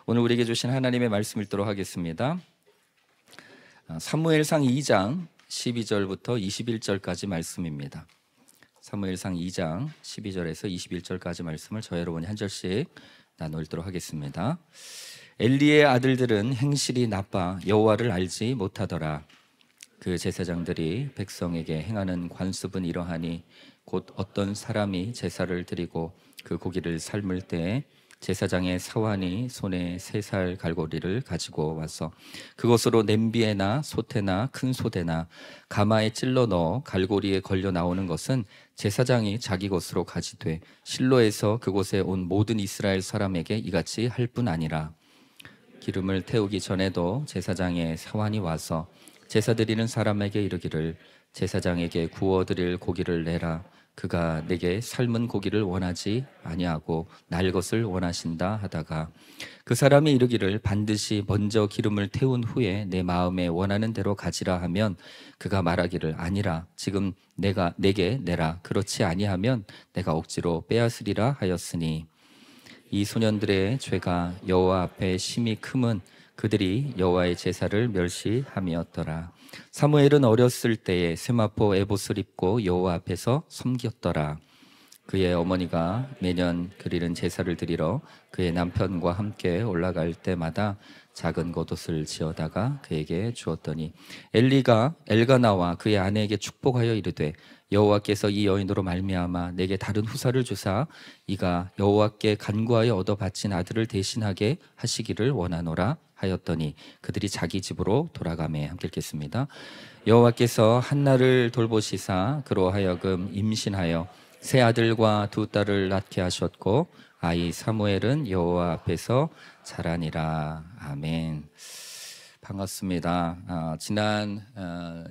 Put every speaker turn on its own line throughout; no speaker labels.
오늘 우리에게 주신 하나님의 말씀 읽도록 하겠습니다. 사무엘상 2장 12절부터 21절까지 말씀입니다. 사무엘상 2장 12절에서 21절까지 말씀을 저 여러분이 한 절씩 나눠 읽도록 하겠습니다. 엘리의 아들들은 행실이 나빠 여호와를 알지 못하더라. 그 제사장들이 백성에게 행하는 관습은 이러하니 곧 어떤 사람이 제사를 드리고 그 고기를 삶을 때에 제사장의 사환이 손에 3살 갈고리를 가지고 와서 그것으로 냄비에나 솥에나 큰 소대나 가마에 찔러 넣어 갈고리에 걸려 나오는 것은 제사장이 자기 것으로 가지되 실로에서 그곳에 온 모든 이스라엘 사람에게 이같이 할 뿐 아니라 기름을 태우기 전에도 제사장의 사환이 와서 제사 드리는 사람에게 이르기를 제사장에게 구워드릴 고기를 내라. 그가 내게 삶은 고기를 원하지 아니하고 날 것을 원하신다 하다가 그 사람이 이르기를 반드시 먼저 기름을 태운 후에 내 마음에 원하는 대로 가지라 하면 그가 말하기를 아니라 지금 내게 내라. 그렇지 아니하면 내가 억지로 빼앗으리라 하였으니 이 소년들의 죄가 여호와 앞에 심히 크면 그들이 여호와의 제사를 멸시함이었더라. 사무엘은 어렸을 때에 세마포 에봇을 입고 여호와 앞에서 섬겼더라. 그의 어머니가 매년 그리는 제사를 드리러 그의 남편과 함께 올라갈 때마다 작은 겉옷을 지어다가 그에게 주었더니 엘리가 엘가나와 그의 아내에게 축복하여 이르되 여호와께서 이 여인으로 말미암아 내게 다른 후사를 주사 이가 여호와께 간구하여 얻어 바친 아들을 대신하게 하시기를 원하노라 하였더니 그들이 자기 집으로 돌아가매. 함께 읽겠습니다. 여호와께서 한나를 돌보시사 그로 하여금 임신하여 3아들과 2딸을 낳게 하셨고 아이 사무엘은 여호와 앞에서 자라니라. 아멘. 반갑습니다. 지난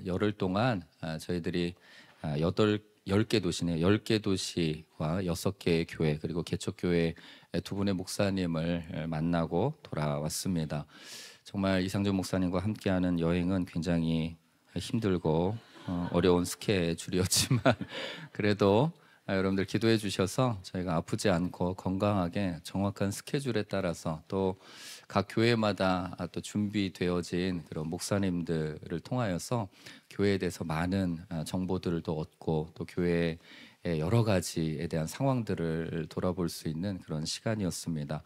열흘 동안 저희들이 10개 도시네요. 10개 도시와 6개의 교회 그리고 개척교회 2분의 목사님을 만나고 돌아왔습니다. 정말 이상준 목사님과 함께하는 여행은 굉장히 힘들고 어려운 스케줄이었지만 그래도 여러분들 기도해 주셔서 저희가 아프지 않고 건강하게 정확한 스케줄에 따라서 또 각 교회마다 또 준비되어진 그런 목사님들을 통하여서 교회에 대해서 많은 정보들을 또 얻고 또 교회의 여러 가지에 대한 상황들을 돌아볼 수 있는 그런 시간이었습니다.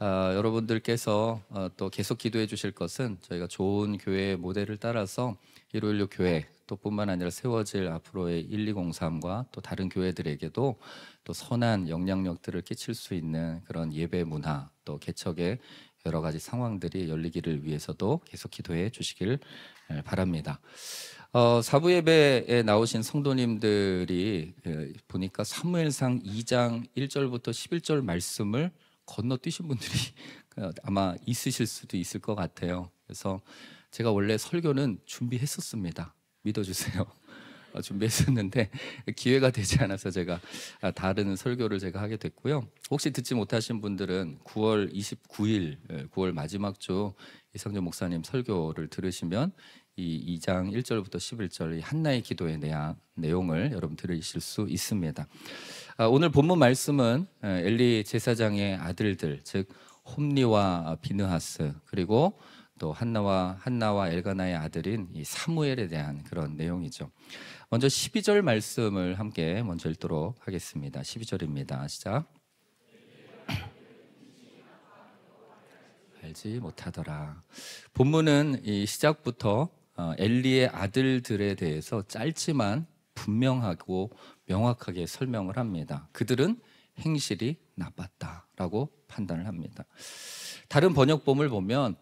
여러분들께서 또 계속 기도해 주실 것은 저희가 좋은 교회 모델을 따라서 156 교회 또 뿐만 아니라 세워질 앞으로의 1203과 또 다른 교회들에게도 또 선한 영향력들을 끼칠 수 있는 그런 예배 문화 또 개척의 여러 가지 상황들이 열리기를 위해서도 계속 기도해 주시길 바랍니다. 사부 예배에 나오신 성도님들이 보니까 사무엘상 2장 1절부터 11절 말씀을 건너뛰신 분들이 아마 있으실 수도 있을 것 같아요. 그래서 제가 원래 설교는 준비했었습니다. 믿어주세요. 준비했었는데 기회가 되지 않아서 제가 다른 설교를 제가 하게 됐고요. 혹시 듣지 못하신 분들은 9월 29일 9월 마지막 주 이상준 목사님 설교를 들으시면 이 2장 1절부터 11절 한나의 기도의 내용을 여러분 들으실 수 있습니다. 오늘 본문 말씀은 엘리 제사장의 아들들 즉 홈리와 비느하스 그리고 또 한나와 엘가나의 아들인 이 사무엘에 대한 그런 내용이죠. 먼저 12절 말씀을 함께 먼저 읽도록 하겠습니다. 12절입니다. 시작. 알지 못하더라. 본문은 이 시작부터 엘리의 아들들에 대해서 짧지만 분명하고 명확하게 설명을 합니다. 그들은 행실이 나빴다라고 판단을 합니다. 다른 번역본을 보면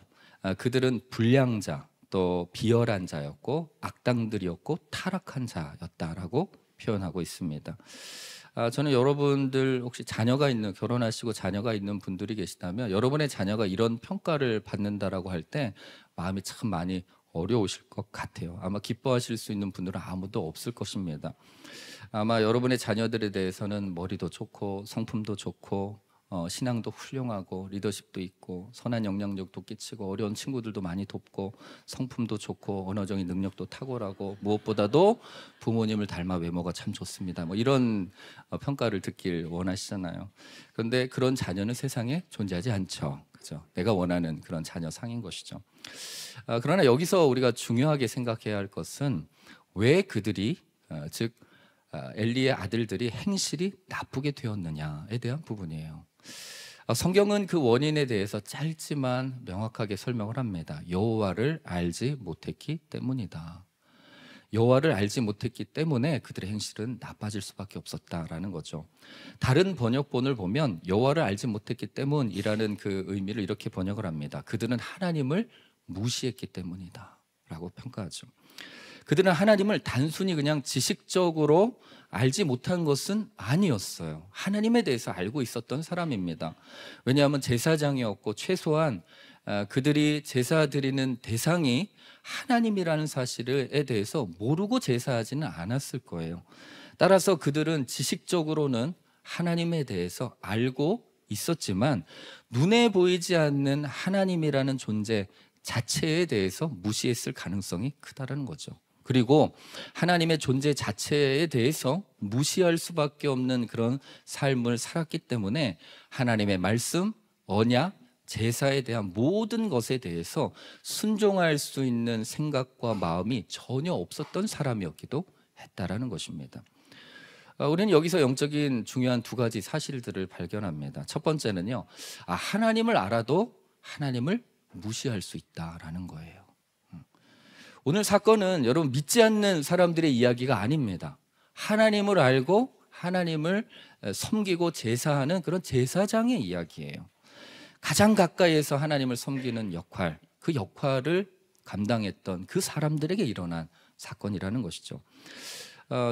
그들은 불량자 또 비열한 자였고 악당들이었고 타락한 자였다라고 표현하고 있습니다. 저는 여러분들 혹시 결혼하시고 자녀가 있는 분들이 계시다면 여러분의 자녀가 이런 평가를 받는다라고 할 때 마음이 참 많이 어려우실 것 같아요. 아마 기뻐하실 수 있는 분들은 아무도 없을 것입니다. 아마 여러분의 자녀들에 대해서는 머리도 좋고 성품도 좋고 신앙도 훌륭하고 리더십도 있고 선한 영향력도 끼치고 어려운 친구들도 많이 돕고 성품도 좋고 언어적인 능력도 탁월하고 무엇보다도 부모님을 닮아 외모가 참 좋습니다. 뭐 이런 평가를 듣길 원하시잖아요. 그런데 그런 자녀는 세상에 존재하지 않죠. 그죠? 내가 원하는 그런 자녀 상인 것이죠. 그러나 여기서 우리가 중요하게 생각해야 할 것은 왜 그들이 즉 엘리의 아들들이 행실이 나쁘게 되었느냐에 대한 부분이에요. 성경은 그 원인에 대해서 짧지만 명확하게 설명을 합니다. 여호와를 알지 못했기 때문이다. 여호와를 알지 못했기 때문에 그들의 행실은 나빠질 수밖에 없었다라는 거죠. 다른 번역본을 보면 여호와를 알지 못했기 때문이라는 그 의미를 이렇게 번역을 합니다. 그들은 하나님을 무시했기 때문이다 라고 평가하죠. 그들은 하나님을 단순히 그냥 지식적으로 알지 못한 것은 아니었어요. 하나님에 대해서 알고 있었던 사람입니다. 왜냐하면 제사장이었고 최소한 그들이 제사 드리는 대상이 하나님이라는 사실에 대해서 모르고 제사하지는 않았을 거예요. 따라서 그들은 지식적으로는 하나님에 대해서 알고 있었지만 눈에 보이지 않는 하나님이라는 존재 자체에 대해서 무시했을 가능성이 크다는 거죠. 그리고 하나님의 존재 자체에 대해서 무시할 수밖에 없는 그런 삶을 살았기 때문에 하나님의 말씀, 언약, 제사에 대한 모든 것에 대해서 순종할 수 있는 생각과 마음이 전혀 없었던 사람이었기도 했다라는 것입니다. 우리는 여기서 영적인 중요한 두 가지 사실들을 발견합니다. 첫 번째는요, 하나님을 알아도 하나님을 무시할 수 있다라는 거예요. 오늘 사건은 여러분 믿지 않는 사람들의 이야기가 아닙니다. 하나님을 알고 하나님을 섬기고 제사하는 그런 제사장의 이야기예요. 가장 가까이에서 하나님을 섬기는 역할, 그 역할을 감당했던 그 사람들에게 일어난 사건이라는 것이죠.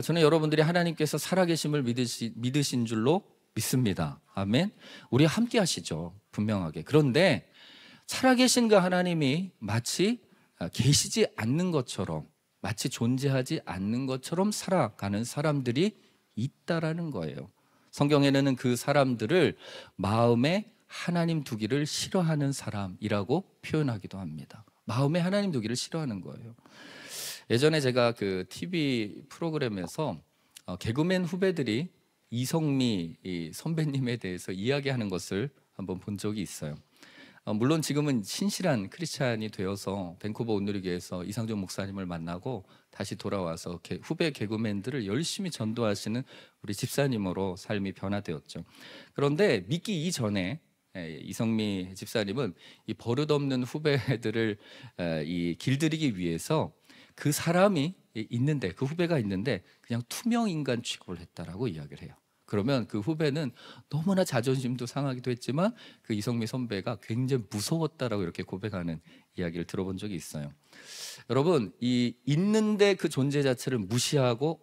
저는 여러분들이 하나님께서 살아계심을 믿으신 줄로 믿습니다. 아멘. 우리 함께 하시죠. 분명하게. 그런데 살아계신 그 하나님이 마치 계시지 않는 것처럼, 마치 존재하지 않는 것처럼 살아가는 사람들이 있다라는 거예요. 성경에는 그 사람들을 마음에 하나님 두기를 싫어하는 사람이라고 표현하기도 합니다. 마음에 하나님 두기를 싫어하는 거예요. 예전에 제가 그 TV 프로그램에서 개그맨 후배들이 이성미 선배님에 대해서 이야기하는 것을 한번 본 적이 있어요. 물론 지금은 신실한 크리스찬이 되어서 밴쿠버 온누리교회에서 이상종 목사님을 만나고 다시 돌아와서 후배 개그맨들을 열심히 전도하시는 우리 집사님으로 삶이 변화되었죠. 그런데 믿기 이전에 이성미 집사님은 이 버릇없는 후배들을 길들이기 위해서 그 사람이 있는데, 그 후배가 있는데 그냥 투명 인간 취급을 했다라고 이야기를 해요. 그러면 그 후배는 너무나 자존심도 상하기도 했지만 그 이성미 선배가 굉장히 무서웠다라고 이렇게 고백하는 이야기를 들어본 적이 있어요. 여러분, 이 있는데 그 존재 자체를 무시하고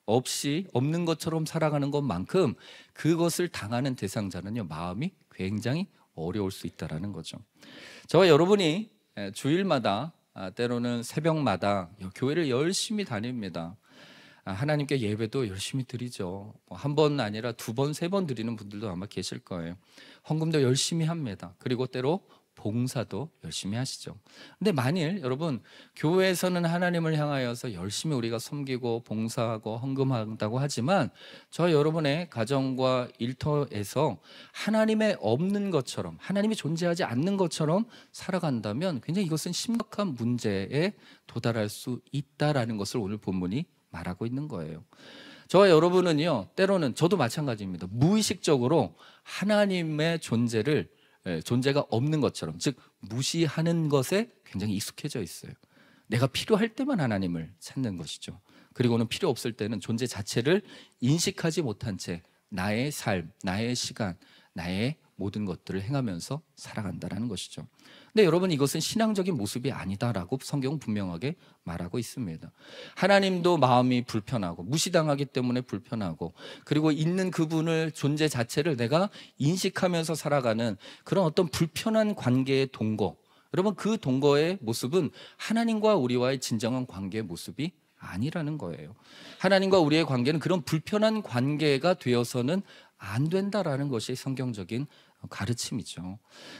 없이 없는 것처럼 살아가는 것만큼 그것을 당하는 대상자는요, 마음이 굉장히 어려울 수 있다라는 거죠. 저와 여러분이 주일마다 때로는 새벽마다 교회를 열심히 다닙니다. 하나님께 예배도 열심히 드리죠. 한 번 아니라 두 번, 세 번 드리는 분들도 아마 계실 거예요. 헌금도 열심히 합니다. 그리고 때로 봉사도 열심히 하시죠. 근데 만일 여러분 교회에서는 하나님을 향하여서 열심히 우리가 섬기고 봉사하고 헌금한다고 하지만 저 여러분의 가정과 일터에서 하나님의 없는 것처럼, 하나님이 존재하지 않는 것처럼 살아간다면 굉장히 이것은 심각한 문제에 도달할 수 있다라는 것을 오늘 본문이 말하고 있는 거예요. 저와 여러분은요, 때로는 저도 마찬가지입니다. 무의식적으로 하나님의 존재가 없는 것처럼, 즉 무시하는 것에 굉장히 익숙해져 있어요. 내가 필요할 때만 하나님을 찾는 것이죠. 그리고는 필요 없을 때는 존재 자체를 인식하지 못한 채 나의 삶, 나의 시간, 나의 모든 것들을 행하면서 살아간다는 것이죠. 근데 여러분, 이것은 신앙적인 모습이 아니다라고 성경은 분명하게 말하고 있습니다. 하나님도 마음이 불편하고 무시당하기 때문에 불편하고, 그리고 있는 그분을, 존재 자체를 내가 인식하면서 살아가는 그런 어떤 불편한 관계의 동거, 여러분 그 동거의 모습은 하나님과 우리와의 진정한 관계의 모습이 아니라는 거예요. 하나님과 우리의 관계는 그런 불편한 관계가 되어서는 안 된다라는 것이 성경적인 가르침이죠.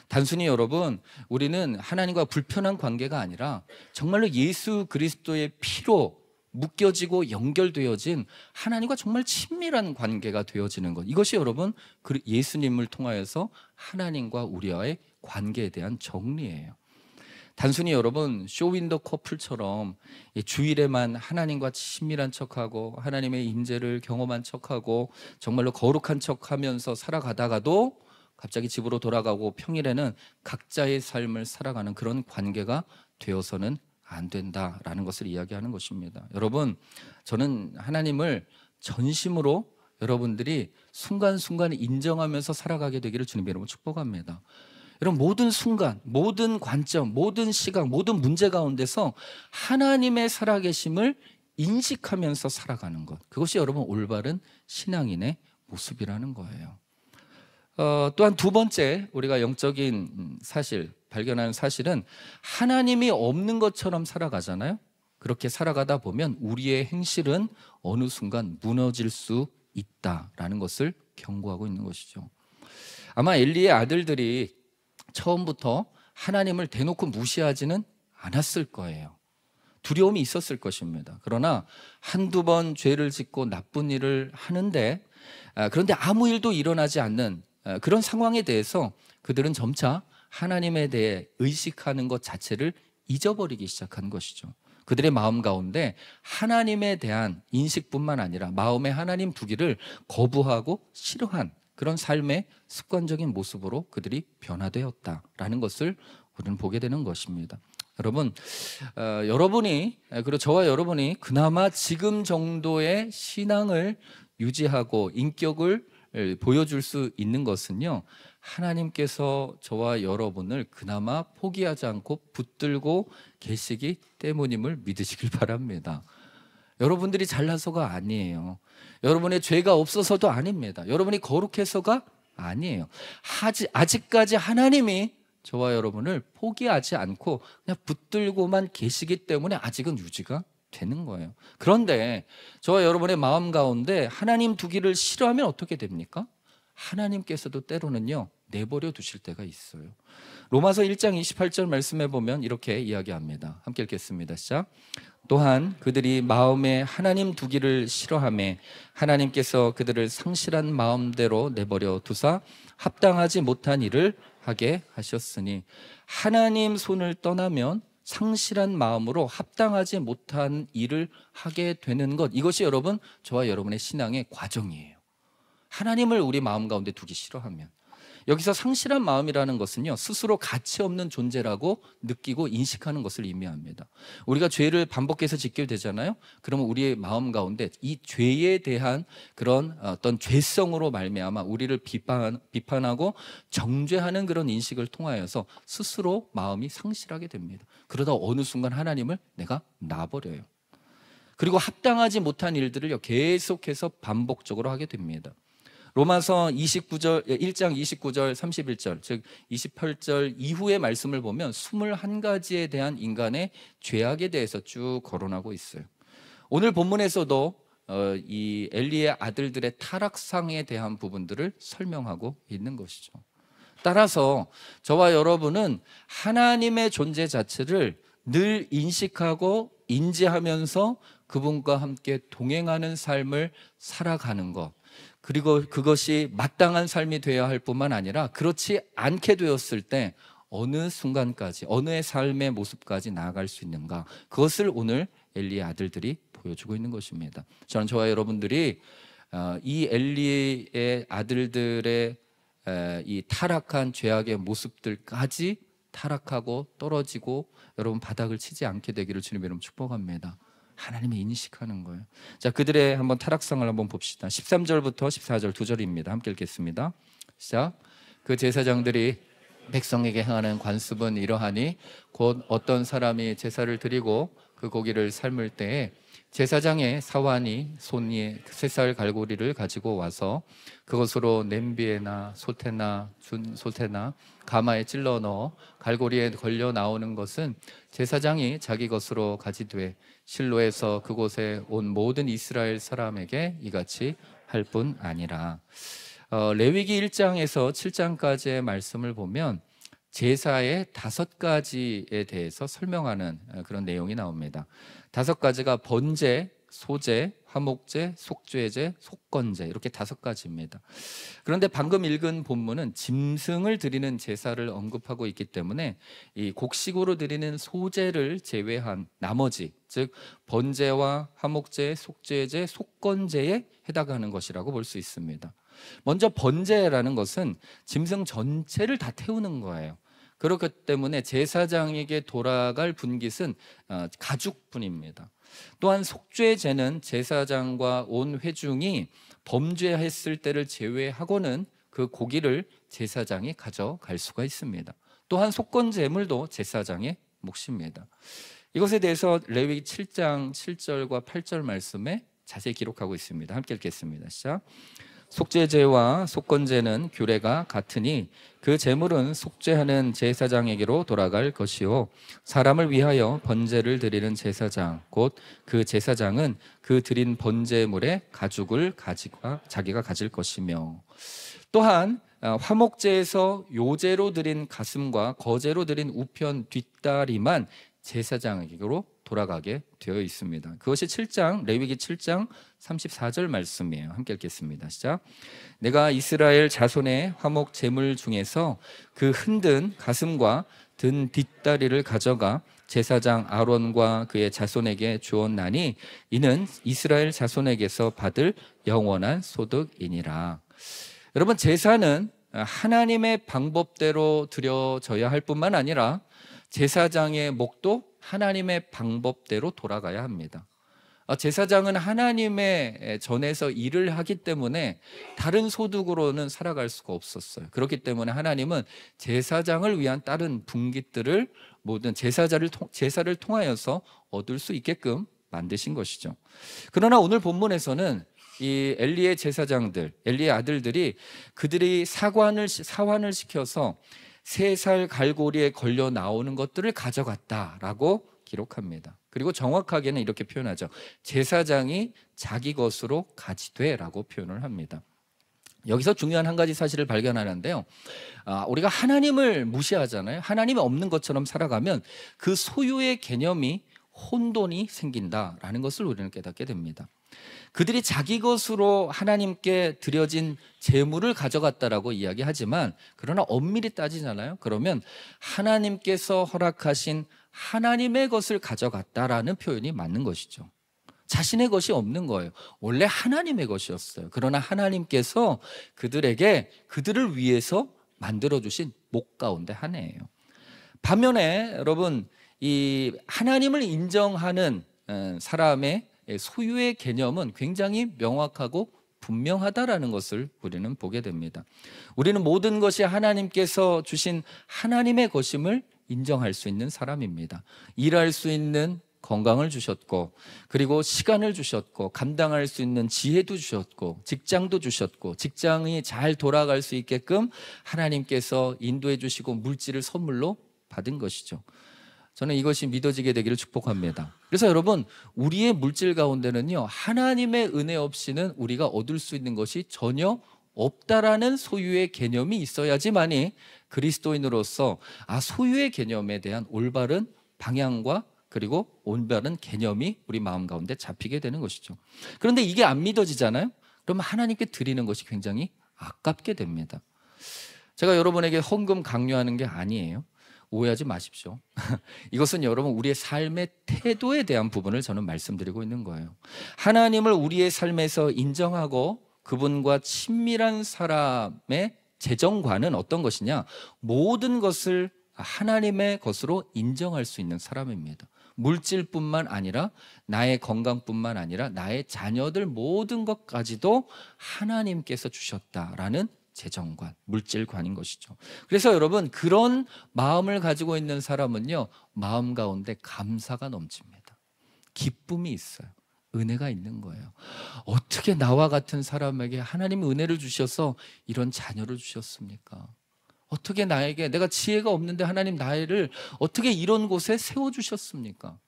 단순히 여러분, 우리는 하나님과 불편한 관계가 아니라 정말로 예수 그리스도의 피로 묶여지고 연결되어진 하나님과 정말 친밀한 관계가 되어지는 것, 이것이 여러분 예수님을 통하여서 하나님과 우리와의 관계에 대한 정리예요. 단순히 여러분 쇼윈도 커플처럼 주일에만 하나님과 친밀한 척하고 하나님의 임재를 경험한 척하고 정말로 거룩한 척하면서 살아가다가도 갑자기 집으로 돌아가고 평일에는 각자의 삶을 살아가는 그런 관계가 되어서는 안 된다라는 것을 이야기하는 것입니다. 여러분, 저는 하나님을 전심으로 여러분들이 순간순간 인정하면서 살아가게 되기를 주님의 이름으로 축복합니다. 여러분, 모든 순간, 모든 관점, 모든 시각, 모든 문제 가운데서 하나님의 살아계심을 인식하면서 살아가는 것, 그것이 여러분 올바른 신앙인의 모습이라는 거예요. 또한 두 번째 우리가 영적인 사실, 발견하는 사실은 하나님이 없는 것처럼 살아가잖아요. 그렇게 살아가다 보면 우리의 행실은 어느 순간 무너질 수 있다라는 것을 경고하고 있는 것이죠. 아마 엘리의 아들들이 처음부터 하나님을 대놓고 무시하지는 않았을 거예요. 두려움이 있었을 것입니다. 그러나 한두 번 죄를 짓고 나쁜 일을 하는데, 그런데 아무 일도 일어나지 않는 그런 상황에 대해서 그들은 점차 하나님에 대해 의식하는 것 자체를 잊어버리기 시작한 것이죠. 그들의 마음 가운데 하나님에 대한 인식뿐만 아니라 마음에 하나님 두기를 거부하고 싫어한 그런 삶의 습관적인 모습으로 그들이 변화되었다라는 것을 우리는 보게 되는 것입니다. 여러분, 여러분이, 그리고 저와 여러분이 그나마 지금 정도의 신앙을 유지하고 인격을 보여줄 수 있는 것은요, 하나님께서 저와 여러분을 그나마 포기하지 않고 붙들고 계시기 때문임을 믿으시길 바랍니다. 여러분들이 잘나서가 아니에요. 여러분의 죄가 없어서도 아닙니다. 여러분이 거룩해서가 아니에요. 아직까지 하나님이 저와 여러분을 포기하지 않고 그냥 붙들고만 계시기 때문에 아직은 유지가 되는 거예요. 그런데 저와 여러분의 마음 가운데 하나님 두기를 싫어하면 어떻게 됩니까? 하나님께서도 때로는요 내버려 두실 때가 있어요. 로마서 1장 28절 말씀해 보면 이렇게 이야기합니다. 함께 읽겠습니다. 시작. 또한 그들이 마음에 하나님 두기를 싫어하매 하나님께서 그들을 상실한 마음대로 내버려 두사 합당하지 못한 일을 하게 하셨으니, 하나님 손을 떠나면 상실한 마음으로 합당하지 못한 일을 하게 되는 것, 이것이 여러분 저와 여러분의 신앙의 과정이에요. 하나님을 우리 마음 가운데 두기 싫어하면, 여기서 상실한 마음이라는 것은요 스스로 가치 없는 존재라고 느끼고 인식하는 것을 의미합니다. 우리가 죄를 반복해서 짓게 되잖아요. 그러면 우리의 마음 가운데 이 죄에 대한 그런 어떤 죄성으로 말미암아 우리를 비판하고 정죄하는 그런 인식을 통하여서 스스로 마음이 상실하게 됩니다. 그러다 어느 순간 하나님을 내가 놔버려요. 그리고 합당하지 못한 일들을 계속해서 반복적으로 하게 됩니다. 로마서 1장 29절 31절 즉 28절 이후의 말씀을 보면 21가지에 대한 인간의 죄악에 대해서 쭉 거론하고 있어요. 오늘 본문에서도 이 엘리의 아들들의 타락상에 대한 부분들을 설명하고 있는 것이죠. 따라서 저와 여러분은 하나님의 존재 자체를 늘 인식하고 인지하면서 그분과 함께 동행하는 삶을 살아가는 것, 그리고 그것이 마땅한 삶이 되어야 할 뿐만 아니라 그렇지 않게 되었을 때 어느 순간까지, 어느 삶의 모습까지 나아갈 수 있는가, 그것을 오늘 엘리의 아들들이 보여주고 있는 것입니다. 저는 저와 여러분들이 이 엘리의 아들들의 이 타락한 죄악의 모습들까지 타락하고 떨어지고 여러분 바닥을 치지 않게 되기를 주님의 이름으로 축복합니다. 하나님이 인식하는 거예요. 자, 그들의 한번 타락상을 한번 봅시다. 13절부터 14절 두 절입니다. 함께 읽겠습니다. 시작. 그 제사장들이 백성에게 행하는 관습은 이러하니 곧 어떤 사람이 제사를 드리고 그 고기를 삶을 때에 제사장의 사환이 손에 쇠살 갈고리를 가지고 와서 그것으로 냄비에나 솥에나 준솥에나 가마에 찔러 넣어 갈고리에 걸려 나오는 것은 제사장이 자기 것으로 가지되 실로에서 그곳에 온 모든 이스라엘 사람에게 이같이 할 뿐 아니라. 레위기 1장에서 7장까지의 말씀을 보면 제사의 5가지에 대해서 설명하는 그런 내용이 나옵니다. 5가지가 번제, 소제, 화목제, 속죄제, 속건제, 이렇게 5가지입니다. 그런데 방금 읽은 본문은 짐승을 드리는 제사를 언급하고 있기 때문에 이 곡식으로 드리는 소제를 제외한 나머지, 즉 번제와 화목제, 속죄제, 속건제에 해당하는 것이라고 볼 수 있습니다. 먼저 번제라는 것은 짐승 전체를 다 태우는 거예요. 그렇기 때문에 제사장에게 돌아갈 분깃은 가죽분입니다. 또한 속죄제는 제사장과 온 회중이 범죄했을 때를 제외하고는 그 고기를 제사장이 가져갈 수가 있습니다. 또한 속건제물도 제사장의 몫입니다. 이것에 대해서 레위기 7장 7절과 8절 말씀에 자세히 기록하고 있습니다. 함께 읽겠습니다. 시작. 속죄제와 속건제는 규례가 같으니 그 제물은 속죄하는 제사장에게로 돌아갈 것이요 사람을 위하여 번제를 드리는 제사장 곧 그 제사장은 그 드린 번제물의 가죽을 자기가 가질 것이며 또한 화목제에서 요제로 드린 가슴과 거제로 드린 우편 뒷다리만 제사장에게로 돌아가게 되어 있습니다. 그것이 레위기 7장 34절 말씀이에요. 함께 읽겠습니다. 시작. 내가 이스라엘 자손의 화목 제물 중에서 그 흔든 가슴과 든 뒷다리를 가져가 제사장 아론과 그의 자손에게 주었나니 이는 이스라엘 자손에게서 받을 영원한 소득이니라. 여러분, 제사는 하나님의 방법대로 드려져야 할 뿐만 아니라 제사장의 목도 하나님의 방법대로 돌아가야 합니다. 제사장은 하나님의 전에서 일을 하기 때문에 다른 소득으로는 살아갈 수가 없었어요. 그렇기 때문에 하나님은 제사장을 위한 다른 분깃들을 모든 제사를 통하여서 얻을 수 있게끔 만드신 것이죠. 그러나 오늘 본문에서는 이 엘리의 제사장들, 엘리의 아들들이 그들이 사환을 시켜서 3살 갈고리에 걸려 나오는 것들을 가져갔다라고 기록합니다. 그리고 정확하게는 이렇게 표현하죠. 제사장이 자기 것으로 가지되라고 표현을 합니다. 여기서 중요한 한 가지 사실을 발견하는데요. 우리가 하나님을 무시하잖아요. 하나님이 없는 것처럼 살아가면 그 소유의 개념이 혼돈이 생긴다라는 것을 우리는 깨닫게 됩니다. 그들이 자기 것으로 하나님께 드려진 제물을 가져갔다라고 이야기하지만 그러나 엄밀히 따지잖아요. 그러면 하나님께서 허락하신 하나님의 것을 가져갔다라는 표현이 맞는 것이죠. 자신의 것이 없는 거예요. 원래 하나님의 것이었어요. 그러나 하나님께서 그들을 위해서 만들어주신 목 가운데 하나예요. 반면에 여러분, 이 하나님을 인정하는 사람의 소유의 개념은 굉장히 명확하고 분명하다라는 것을 우리는 보게 됩니다. 우리는 모든 것이 하나님께서 주신 하나님의 것임을 인정할 수 있는 사람입니다. 일할 수 있는 건강을 주셨고, 그리고 시간을 주셨고, 감당할 수 있는 지혜도 주셨고, 직장도 주셨고, 직장이 잘 돌아갈 수 있게끔 하나님께서 인도해 주시고 물질을 선물로 받은 것이죠. 저는 이것이 믿어지게 되기를 축복합니다. 그래서 여러분, 우리의 물질 가운데는요, 하나님의 은혜 없이는 우리가 얻을 수 있는 것이 전혀 없다라는 소유의 개념이 있어야지만이 그리스도인으로서 소유의 개념에 대한 올바른 방향과 그리고 올바른 개념이 우리 마음 가운데 잡히게 되는 것이죠. 그런데 이게 안 믿어지잖아요. 그러면 하나님께 드리는 것이 굉장히 아깝게 됩니다. 제가 여러분에게 헌금 강요하는 게 아니에요. 오해하지 마십시오. 이것은 여러분 우리의 삶의 태도에 대한 부분을 저는 말씀드리고 있는 거예요. 하나님을 우리의 삶에서 인정하고 그분과 친밀한 사람의 재정관은 어떤 것이냐? 모든 것을 하나님의 것으로 인정할 수 있는 사람입니다. 물질뿐만 아니라 나의 건강뿐만 아니라 나의 자녀들 모든 것까지도 하나님께서 주셨다라는 재정관, 물질관인 것이죠. 그래서 여러분, 그런 마음을 가지고 있는 사람은요, 마음 가운데 감사가 넘칩니다. 기쁨이 있어요. 은혜가 있는 거예요. 어떻게 나와 같은 사람에게 하나님이 은혜를 주셔서 이런 자녀를 주셨습니까? 어떻게 나에게, 내가 지혜가 없는데 하나님 나를 어떻게 이런 곳에 세워주셨습니까?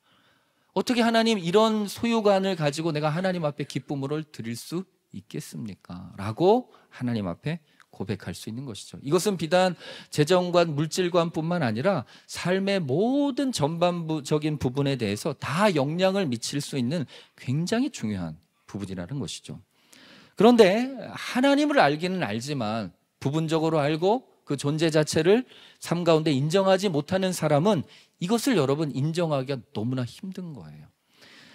어떻게 하나님 이런 소유관을 가지고 내가 하나님 앞에 기쁨을 드릴 수 있겠습니까? 라고 하나님 앞에 고백할 수 있는 것이죠. 이것은 비단 재정관, 물질관뿐만 아니라 삶의 모든 전반부적인 부분에 대해서 다 영향을 미칠 수 있는 굉장히 중요한 부분이라는 것이죠. 그런데 하나님을 알기는 알지만 부분적으로 알고 그 존재 자체를 삶 가운데 인정하지 못하는 사람은 이것을 여러분 인정하기가 너무나 힘든 거예요.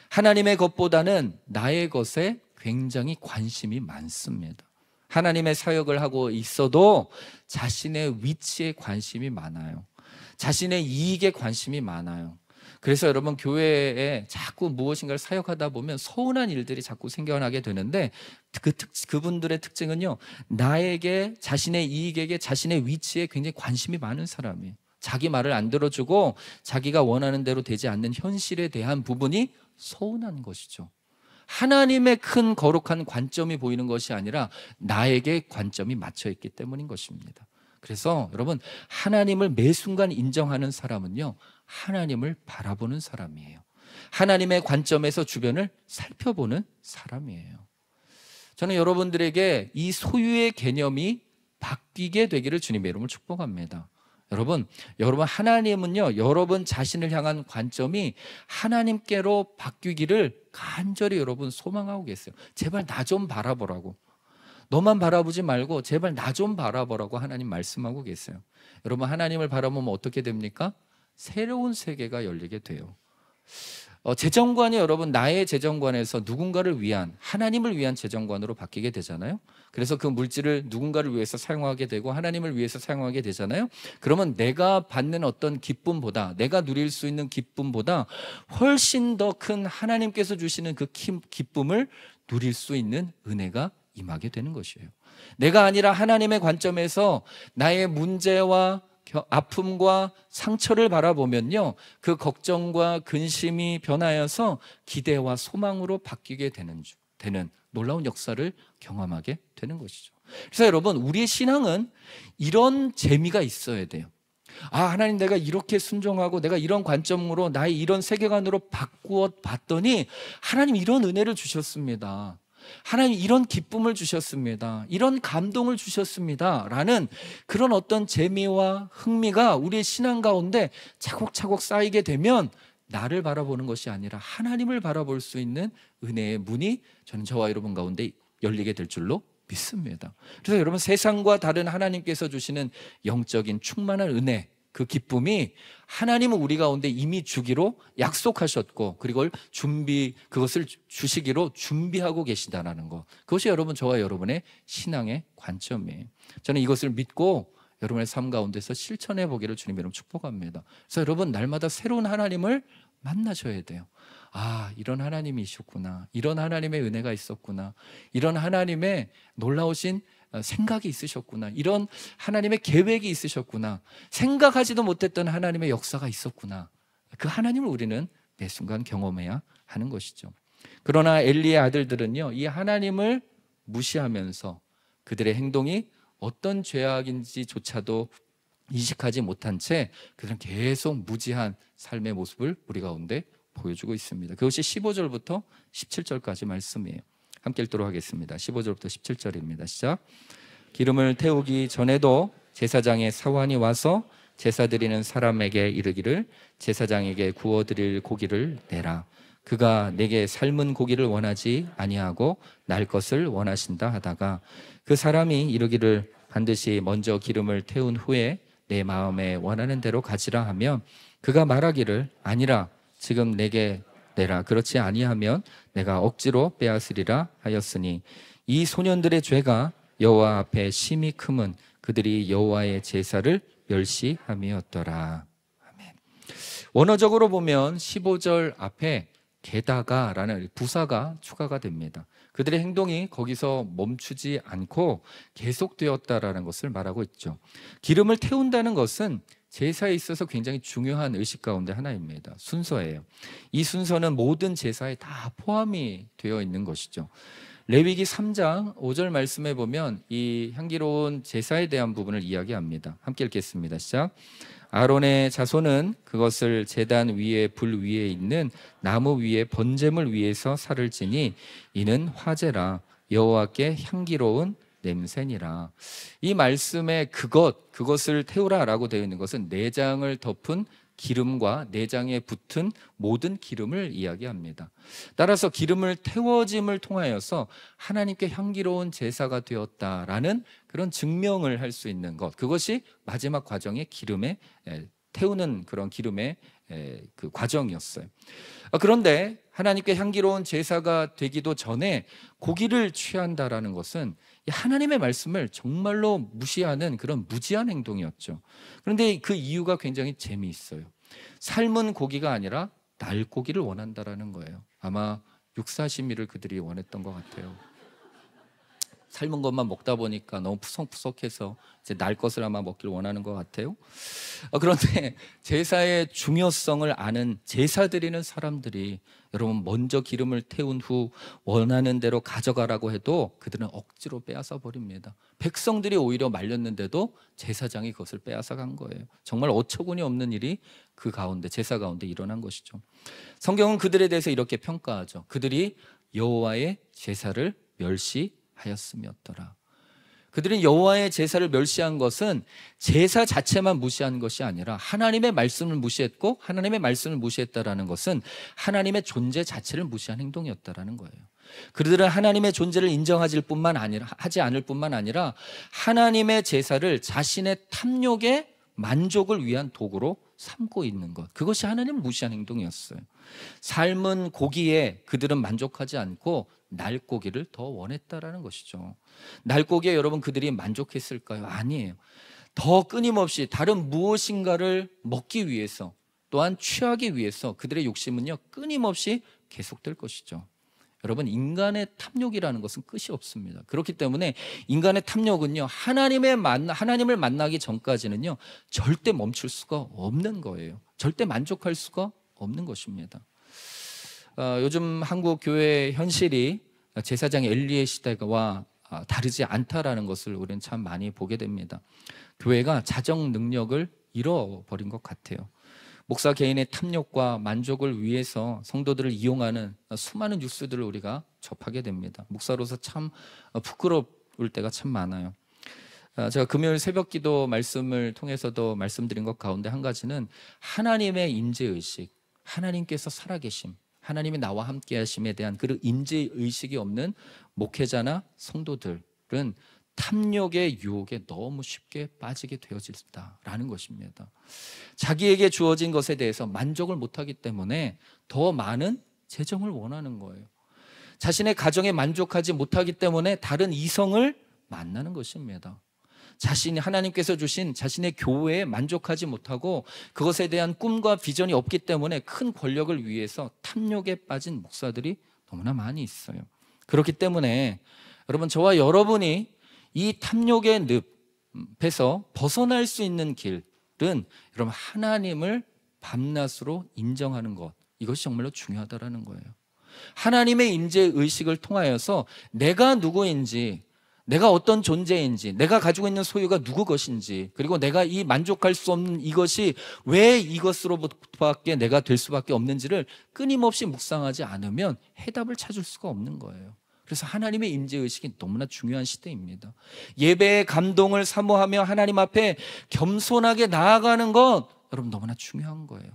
하나님의 것보다는 나의 것에 굉장히 관심이 많습니다. 하나님의 사역을 하고 있어도 자신의 위치에 관심이 많아요. 자신의 이익에 관심이 많아요. 그래서 여러분 교회에 자꾸 무엇인가를 사역하다 보면 서운한 일들이 자꾸 생겨나게 되는데 그분들의 특징은요, 나에게, 자신의 이익에게, 자신의 위치에 굉장히 관심이 많은 사람이에요. 자기 말을 안 들어주고 자기가 원하는 대로 되지 않는 현실에 대한 부분이 서운한 것이죠. 하나님의 큰 거룩한 관점이 보이는 것이 아니라 나에게 관점이 맞춰 있기 때문인 것입니다. 그래서 여러분, 하나님을 매 순간 인정하는 사람은요, 하나님을 바라보는 사람이에요. 하나님의 관점에서 주변을 살펴보는 사람이에요. 저는 여러분들에게 이 소유의 개념이 바뀌게 되기를 주님의 이름으로 축복합니다. 여러분 하나님은요, 여러분 자신을 향한 관점이 하나님께로 바뀌기를 간절히 여러분 소망하고 계세요. 제발 나 좀 바라보라고. 너만 바라보지 말고 제발 나 좀 바라보라고 하나님 말씀하고 계세요. 여러분, 하나님을 바라보면 어떻게 됩니까? 새로운 세계가 열리게 돼요. 재정관이 여러분 나의 재정관에서 누군가를 위한, 하나님을 위한 재정관으로 바뀌게 되잖아요. 그래서 그 물질을 누군가를 위해서 사용하게 되고 하나님을 위해서 사용하게 되잖아요. 그러면 내가 받는 어떤 기쁨보다, 내가 누릴 수 있는 기쁨보다 훨씬 더 큰 하나님께서 주시는 그 기쁨을 누릴 수 있는 은혜가 임하게 되는 것이에요. 내가 아니라 하나님의 관점에서 나의 문제와 아픔과 상처를 바라보면요, 그 걱정과 근심이 변하여서 기대와 소망으로 바뀌게 되는 놀라운 역사를 경험하게 되는 것이죠. 그래서 여러분, 우리의 신앙은 이런 재미가 있어야 돼요. 아, 하나님, 내가 이렇게 순종하고 내가 이런 관점으로 나의 이런 세계관으로 바꾸어 봤더니 하나님 이런 은혜를 주셨습니다. 하나님 이런 기쁨을 주셨습니다. 이런 감동을 주셨습니다. 라는 그런 어떤 재미와 흥미가 우리의 신앙 가운데 차곡차곡 쌓이게 되면 나를 바라보는 것이 아니라 하나님을 바라볼 수 있는 은혜의 문이 저는 저와 여러분 가운데 열리게 될 줄로 믿습니다. 그래서 여러분, 세상과 다른 하나님께서 주시는 영적인 충만한 은혜, 그 기쁨이 하나님은 우리 가운데 이미 주기로 약속하셨고, 그것을 주시기로 준비하고 계시다라는 것, 그것이 여러분 저와 여러분의 신앙의 관점이에요. 저는 이것을 믿고 여러분의 삶 가운데서 실천해 보기를 주님 이름 축복합니다. 그래서 여러분, 날마다 새로운 하나님을 만나셔야 돼요. 아, 이런 하나님이셨구나, 이런 하나님의 은혜가 있었구나, 이런 하나님의 놀라우신 생각이 있으셨구나, 이런 하나님의 계획이 있으셨구나, 생각하지도 못했던 하나님의 역사가 있었구나. 그 하나님을 우리는 매 순간 경험해야 하는 것이죠. 그러나 엘리의 아들들은요, 이 하나님을 무시하면서 그들의 행동이 어떤 죄악인지조차도 인식하지 못한 채 그들은 계속 무지한 삶의 모습을 우리 가운데 보여주고 있습니다. 그것이 15절부터 17절까지 말씀이에요. 함께 읽도록 하겠습니다. 15절부터 17절입니다. 시작. 기름을 태우기 전에도 제사장의 사환이 와서 제사 드리는 사람에게 이르기를, 제사장에게 구워드릴 고기를 내라. 그가 내게 삶은 고기를 원하지 아니하고 날 것을 원하신다 하다가 그 사람이 이르기를, 반드시 먼저 기름을 태운 후에 내 마음에 원하는 대로 가지라 하면 그가 말하기를, 아니라 지금 내게 내라. 그렇지 아니하면 내가 억지로 빼앗으리라 하였으니 이 소년들의 죄가 여호와 앞에 심히 크면 그들이 여호와의 제사를 멸시함이었더라. 아멘. 원어적으로 보면 15절 앞에 게다가라는 부사가 추가가 됩니다. 그들의 행동이 거기서 멈추지 않고 계속되었다라는 것을 말하고 있죠. 기름을 태운다는 것은 제사에 있어서 굉장히 중요한 의식 가운데 하나입니다. 순서예요. 이 순서는 모든 제사에 다 포함이 되어 있는 것이죠. 레위기 3장 5절 말씀에 보면 이 향기로운 제사에 대한 부분을 이야기합니다. 함께 읽겠습니다. 시작. 아론의 자손은 그것을 제단 위에 불 위에 있는 나무 위에 번제물 위에서 살을 지니 이는 화제라 여호와께 향기로운 냄새니라. 이 말씀에 그것을 태우라라고 되어 있는 것은 내장을 덮은 기름과 내장에 붙은 모든 기름을 이야기합니다. 따라서 기름을 태워짐을 통하여서 하나님께 향기로운 제사가 되었다라는 그런 증명을 할 수 있는 것, 그것이 마지막 과정의 기름에 태우는 그런 기름의 그 과정이었어요. 그런데 하나님께 향기로운 제사가 되기도 전에 고기를 취한다라는 것은 하나님의 말씀을 정말로 무시하는 그런 무지한 행동이었죠. 그런데 그 이유가 굉장히 재미있어요. 삶은 고기가 아니라 날고기를 원한다라는 거예요. 아마 육사시미를 그들이 원했던 것 같아요. 삶은 것만 먹다 보니까 너무 푸석푸석해서 이제 날 것을 아마 먹길 원하는 것 같아요. 그런데 제사의 중요성을 아는 제사 드리는 사람들이 여러분 먼저 기름을 태운 후 원하는 대로 가져가라고 해도 그들은 억지로 빼앗아 버립니다. 백성들이 오히려 말렸는데도 제사장이 그것을 빼앗아 간 거예요. 정말 어처구니 없는 일이 그 가운데 제사 가운데 일어난 것이죠. 성경은 그들에 대해서 이렇게 평가하죠. 그들이 여호와의 제사를 멸시하였음이었더라. 그들은 여호와의 제사를 멸시한 것은 제사 자체만 무시한 것이 아니라 하나님의 말씀을 무시했고, 하나님의 말씀을 무시했다라는 것은 하나님의 존재 자체를 무시한 행동이었다라는 거예요. 그들은 하나님의 존재를 인정하지 않을 뿐만 아니라 하나님의 제사를 자신의 탐욕의 만족을 위한 도구로 삼고 있는 것, 그것이 하나님을 무시한 행동이었어요. 삶은 고기에 그들은 만족하지 않고 날고기를 더 원했다라는 것이죠. 날고기에 여러분 그들이 만족했을까요? 아니에요. 더 끊임없이 다른 무엇인가를 먹기 위해서, 또한 취하기 위해서 그들의 욕심은요 끊임없이 계속될 것이죠. 여러분, 인간의 탐욕이라는 것은 끝이 없습니다. 그렇기 때문에 인간의 탐욕은요 하나님을 만나기 전까지는요 절대 멈출 수가 없는 거예요. 절대 만족할 수가 없는 것입니다. 요즘 한국 교회의 현실이 제사장 엘리의 시대와 다르지 않다라는 것을 우리는 참 많이 보게 됩니다. 교회가 자정 능력을 잃어버린 것 같아요. 목사 개인의 탐욕과 만족을 위해서 성도들을 이용하는 수많은 뉴스들을 우리가 접하게 됩니다. 목사로서 참 부끄러울 때가 참 많아요. 제가 금요일 새벽기도 말씀을 통해서도 말씀드린 것 가운데 한 가지는 하나님의 임재의식, 하나님께서 살아계심, 하나님이 나와 함께 하심에 대한 그 임재의식이 없는 목회자나 성도들은 탐욕의 유혹에 너무 쉽게 빠지게 되어진다라는 것입니다. 자기에게 주어진 것에 대해서 만족을 못하기 때문에 더 많은 재정을 원하는 거예요. 자신의 가정에 만족하지 못하기 때문에 다른 이성을 만나는 것입니다. 자신이 하나님께서 주신 자신의 교회에 만족하지 못하고 그것에 대한 꿈과 비전이 없기 때문에 큰 권력을 위해서 탐욕에 빠진 목사들이 너무나 많이 있어요. 그렇기 때문에 여러분, 저와 여러분이 이 탐욕의 늪에서 벗어날 수 있는 길은 여러분 하나님을 밤낮으로 인정하는 것, 이것이 정말로 중요하다라는 거예요. 하나님의 임재의식을 통하여서 내가 누구인지, 내가 어떤 존재인지, 내가 가지고 있는 소유가 누구 것인지, 그리고 내가 이 만족할 수 없는 이것이 왜 이것으로밖에 내가 될 수밖에 없는지를 끊임없이 묵상하지 않으면 해답을 찾을 수가 없는 거예요. 그래서 하나님의 임재의식이 너무나 중요한 시대입니다. 예배의 감동을 사모하며 하나님 앞에 겸손하게 나아가는 것, 여러분 너무나 중요한 거예요.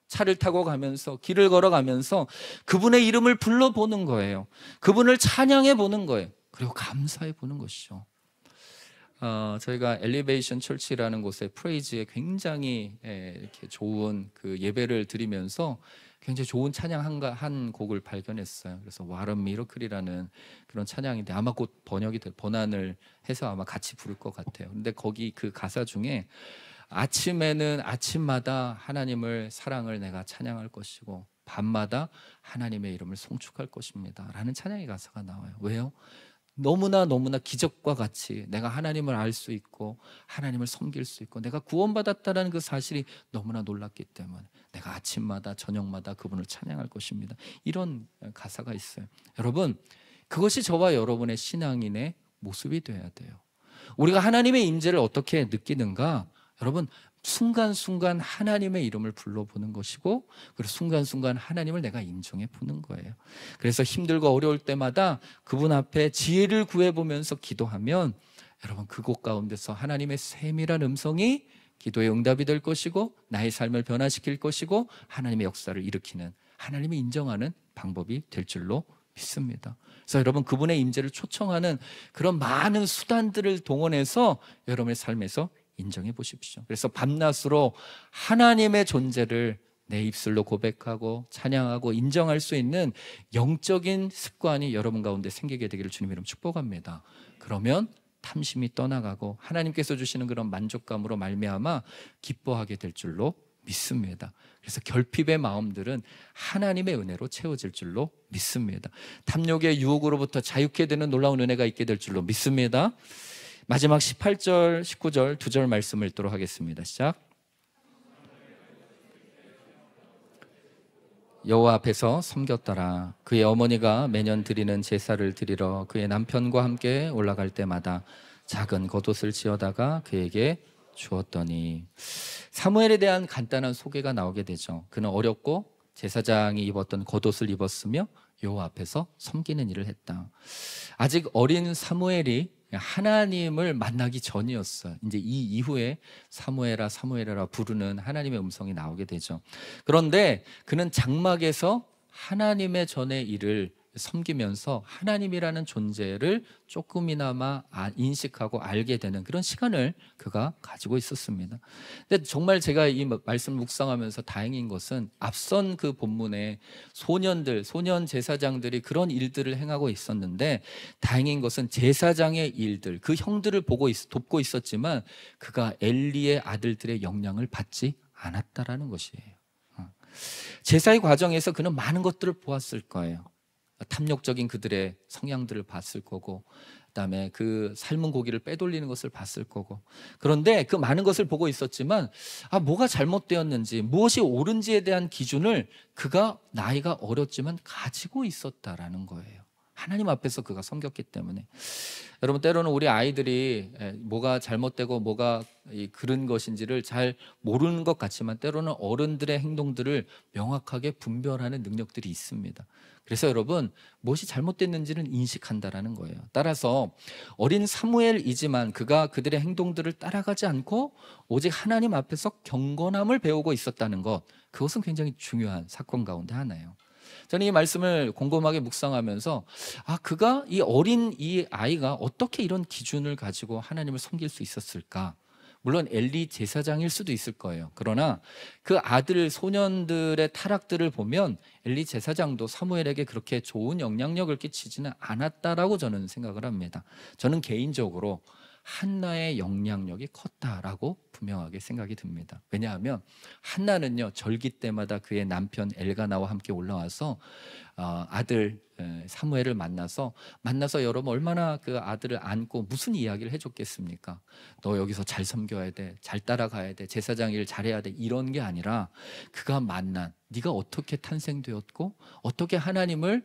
차를 타고 가면서, 길을 걸어가면서 그분의 이름을 불러보는 거예요. 그분을 찬양해 보는 거예요. 그리고 감사해 보는 것이죠. 저희가 엘리베이션 철치라는 곳에 프레이즈에 굉장히 이렇게 좋은 그 예배를 드리면서 굉장히 좋은 찬양 한 곡을 발견했어요. 그래서 What a Miracle이라는 그런 찬양인데 아마 곧 번안을 해서 아마 같이 부를 것 같아요. 근데 거기 그 가사 중에 아침에는 아침마다 하나님을 사랑을 내가 찬양할 것이고 밤마다 하나님의 이름을 송축할 것입니다 라는 찬양의 가사가 나와요. 왜요? 너무나 기적과 같이 내가 하나님을 알 수 있고 하나님을 섬길 수 있고 내가 구원받았다는 그 사실이 너무나 놀랍기 때문에 내가 아침마다 저녁마다 그분을 찬양할 것입니다. 이런 가사가 있어요. 여러분, 그것이 저와 여러분의 신앙인의 모습이 돼야 돼요. 우리가 하나님의 임재를 어떻게 느끼는가? 여러분, 순간순간 하나님의 이름을 불러보는 것이고, 그리고 순간순간 하나님을 내가 인정해 보는 거예요. 그래서 힘들고 어려울 때마다 그분 앞에 지혜를 구해보면서 기도하면 여러분, 그곳 가운데서 하나님의 세밀한 음성이 기도의 응답이 될 것이고 나의 삶을 변화시킬 것이고 하나님의 역사를 일으키는, 하나님이 인정하는 방법이 될 줄로 믿습니다. 그래서 여러분, 그분의 임재를 초청하는 그런 많은 수단들을 동원해서 여러분의 삶에서 인정해 보십시오. 그래서 밤낮으로 하나님의 존재를 내 입술로 고백하고 찬양하고 인정할 수 있는 영적인 습관이 여러분 가운데 생기게 되기를 주님 이름 축복합니다. 그러면 탐심이 떠나가고 하나님께서 주시는 그런 만족감으로 말미암아 기뻐하게 될 줄로 믿습니다. 그래서 결핍의 마음들은 하나님의 은혜로 채워질 줄로 믿습니다. 탐욕의 유혹으로부터 자유케 되는 놀라운 은혜가 있게 될 줄로 믿습니다. 마지막 18절, 19절 두 절 말씀을 읽도록 하겠습니다. 시작. 여호와 앞에서 섬겼더라. 그의 어머니가 매년 드리는 제사를 드리러 그의 남편과 함께 올라갈 때마다 작은 겉옷을 지어다가 그에게 주었더니, 사무엘에 대한 간단한 소개가 나오게 되죠. 그는 어렸고 제사장이 입었던 겉옷을 입었으며 여호와 앞에서 섬기는 일을 했다. 아직 어린 사무엘이 하나님을 만나기 전이었어요. 이제 이 이후에 사무엘아 사무엘아 부르는 하나님의 음성이 나오게 되죠. 그런데 그는 장막에서 하나님의 전의 일을 섬기면서 하나님이라는 존재를 조금이나마 인식하고 알게 되는 그런 시간을 그가 가지고 있었습니다. 근데 정말 제가 이 말씀을 묵상하면서 다행인 것은 앞선 그 본문에 소년 제사장들이 그런 일들을 행하고 있었는데, 다행인 것은 제사장의 일들, 그 형들을 돕고 있었지만 그가 엘리의 아들들의 영향을 받지 않았다라는 것이에요. 제사의 과정에서 그는 많은 것들을 보았을 거예요. 탐욕적인 그들의 성향들을 봤을 거고, 그다음에 그 삶은 고기를 빼돌리는 것을 봤을 거고. 그런데 그 많은 것을 보고 있었지만 뭐가 잘못되었는지, 무엇이 옳은지에 대한 기준을 그가 나이가 어렸지만 가지고 있었다라는 거예요. 하나님 앞에서 그가 섬겼기 때문에. 여러분, 때로는 우리 아이들이 뭐가 잘못되고 뭐가 그른 것인지를 잘 모르는 것 같지만 때로는 어른들의 행동들을 명확하게 분별하는 능력들이 있습니다. 그래서 여러분, 무엇이 잘못됐는지는 인식한다라는 거예요. 따라서 어린 사무엘이지만 그가 그들의 행동들을 따라가지 않고 오직 하나님 앞에서 경건함을 배우고 있었다는 것, 그것은 굉장히 중요한 사건 가운데 하나예요. 저는 이 말씀을 곰곰하게 묵상하면서 그가 이 아이가 어떻게 이런 기준을 가지고 하나님을 섬길 수 있었을까? 물론 엘리 제사장일 수도 있을 거예요. 그러나 그 아들 소년들의 타락들을 보면 엘리 제사장도 사무엘에게 그렇게 좋은 영향력을 끼치지는 않았다라고 저는 생각을 합니다. 저는 개인적으로 한나의 영향력이 컸다라고 분명하게 생각이 듭니다. 왜냐하면 한나는요, 절기 때마다 그의 남편 엘가나와 함께 올라와서 아들 사무엘을 만나서 여러분 얼마나 그 아들을 안고 무슨 이야기를 해줬겠습니까? 너 여기서 잘 섬겨야 돼, 잘 따라가야 돼, 제사장 일 잘해야 돼, 이런 게 아니라 그가 만난, 네가 어떻게 탄생되었고 어떻게 하나님이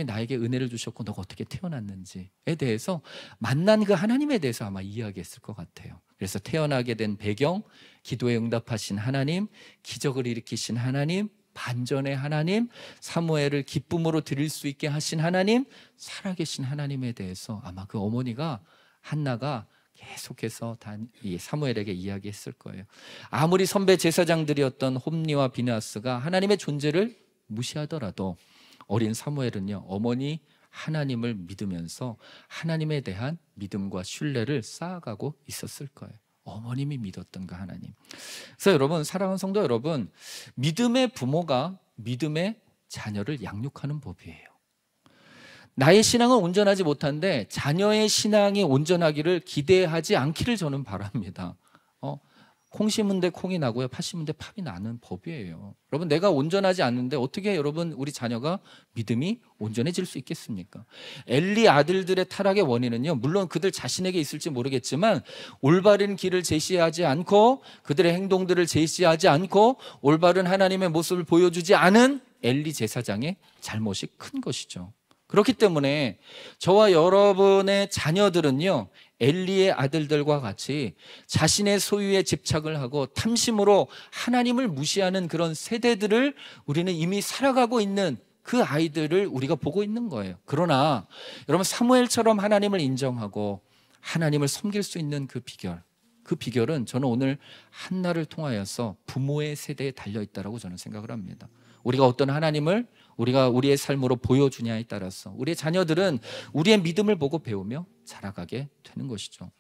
나에게 은혜를 주셨고 너가 어떻게 태어났는지에 대해서, 만난 그 하나님에 대해서 아마 이야기했을 것 같아요. 그래서 태어나게 된 배경, 기도에 응답하신 하나님, 기적을 일으키신 하나님, 반전의 하나님, 사무엘을 기쁨으로 드릴 수 있게 하신 하나님, 살아계신 하나님에 대해서 아마 그 어머니가, 한나가 계속해서 이 사무엘에게 이야기했을 거예요. 아무리 선배 제사장들이었던 홈리와 비느하스가 하나님의 존재를 무시하더라도 어린 사무엘은요, 어머니 하나님을 믿으면서 하나님에 대한 믿음과 신뢰를 쌓아가고 있었을 거예요. 어머님이 믿었던 그 하나님. 그래서 여러분, 사랑하는 성도 여러분, 믿음의 부모가 믿음의 자녀를 양육하는 법이에요. 나의 신앙은 온전하지 못한데 자녀의 신앙이 온전하기를 기대하지 않기를 저는 바랍니다. 콩 심은 데 콩이 나고요, 팥 심은 데 팥이 나는 법이에요. 여러분, 내가 온전하지 않는데 어떻게 여러분 우리 자녀가 믿음이 온전해질 수 있겠습니까? 엘리 아들들의 타락의 원인은요, 물론 그들 자신에게 있을지 모르겠지만 올바른 길을 제시하지 않고 그들의 행동들을 제시하지 않고 올바른 하나님의 모습을 보여주지 않은 엘리 제사장의 잘못이 큰 것이죠. 그렇기 때문에 저와 여러분의 자녀들은요, 엘리의 아들들과 같이 자신의 소유에 집착을 하고 탐심으로 하나님을 무시하는 그런 세대들을 우리는 이미 살아가고 있는 그 아이들을 우리가 보고 있는 거예요. 그러나 여러분, 사무엘처럼 하나님을 인정하고 하나님을 섬길 수 있는 그 비결은 저는 오늘 한나를 통하여서 부모의 세대에 달려있다고 저는 생각을 합니다. 우리가 어떤 하나님을 우리가 우리의 삶으로 보여주냐에 따라서 우리의 자녀들은 우리의 믿음을 보고 배우며 자라가게 되는 것이죠.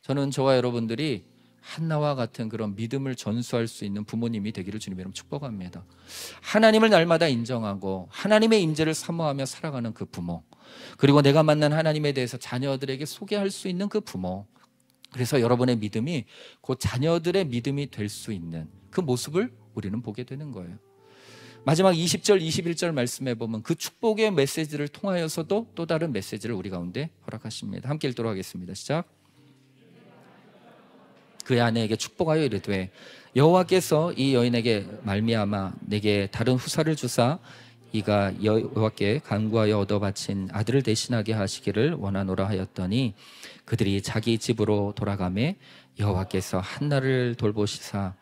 저는 저와 여러분들이 한나와 같은 그런 믿음을 전수할 수 있는 부모님이 되기를 주님의 이름으로 축복합니다. 하나님을 날마다 인정하고 하나님의 임재를 사모하며 살아가는 그 부모, 그리고 내가 만난 하나님에 대해서 자녀들에게 소개할 수 있는 그 부모, 그래서 여러분의 믿음이 곧 자녀들의 믿음이 될 수 있는 그 모습을 우리는 보게 되는 거예요. 마지막 20절 21절 말씀해 보면 그 축복의 메시지를 통하여서도 또 다른 메시지를 우리 가운데 허락하십니다. 함께 읽도록 하겠습니다. 시작. 그의 아내에게 축복하여 이르되 여호와께서 이 여인에게 말미암아 내게 다른 후사를 주사 이가 여호와께 간구하여 얻어 바친 아들을 대신하게 하시기를 원하노라 하였더니 그들이 자기 집으로 돌아가매 여호와께서 한나를 돌보시사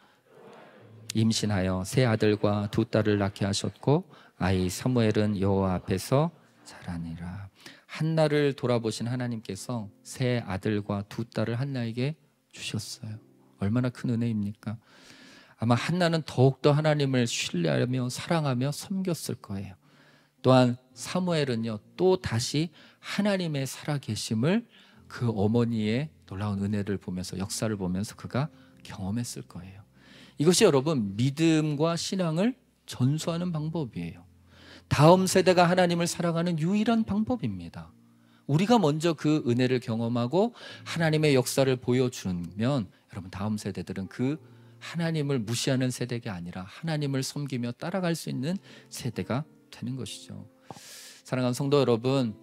임신하여 세 아들과 두 딸을 낳게 하셨고 아이 사무엘은 여호와 앞에서 자라니라. 한나를 돌아보신 하나님께서 세 아들과 두 딸을 한나에게 주셨어요. 얼마나 큰 은혜입니까? 아마 한나는 더욱더 하나님을 신뢰하며 사랑하며 섬겼을 거예요. 또한 사무엘은요, 또 다시 하나님의 살아계심을 그 어머니의 놀라운 은혜를 보면서, 역사를 보면서 그가 경험했을 거예요. 이것이 여러분 믿음과 신앙을 전수하는 방법이에요. 다음 세대가 하나님을 살아가는 유일한 방법입니다. 우리가 먼저 그 은혜를 경험하고 하나님의 역사를 보여주면 여러분 다음 세대들은 그 하나님을 무시하는 세대가 아니라 하나님을 섬기며 따라갈 수 있는 세대가 되는 것이죠. 사랑하는 성도 여러분,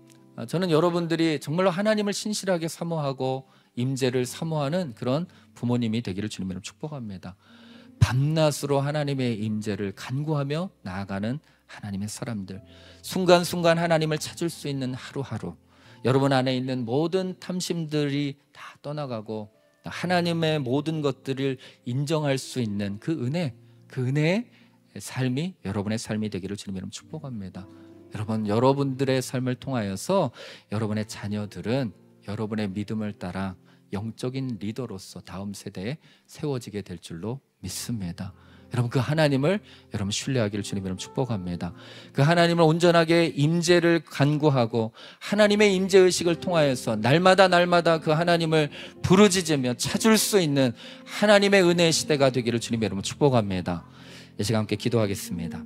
저는 여러분들이 정말로 하나님을 신실하게 사모하고 임재를 사모하는 그런 부모님이 되기를 주님의 이름으로 축복합니다. 밤낮으로 하나님의 임재를 간구하며 나아가는 하나님의 사람들, 순간순간 하나님을 찾을 수 있는 하루하루, 여러분 안에 있는 모든 탐심들이 다 떠나가고 하나님의 모든 것들을 인정할 수 있는 그 은혜의 삶이 여러분의 삶이 되기를 주님의 이름으로 축복합니다. 여러분, 여러분들의 삶을 통하여서 여러분의 자녀들은 여러분의 믿음을 따라 영적인 리더로서 다음 세대에 세워지게 될 줄로 믿습니다. 여러분, 그 하나님을 여러분 신뢰하기를 주님의 이름으로 축복합니다. 그 하나님을 온전하게 임재를 간구하고 하나님의 임재의식을 통하여서 날마다 그 하나님을 부르짖으며 찾을 수 있는 하나님의 은혜의 시대가 되기를 주님의 이름으로 축복합니다. 이 시간 함께 기도하겠습니다.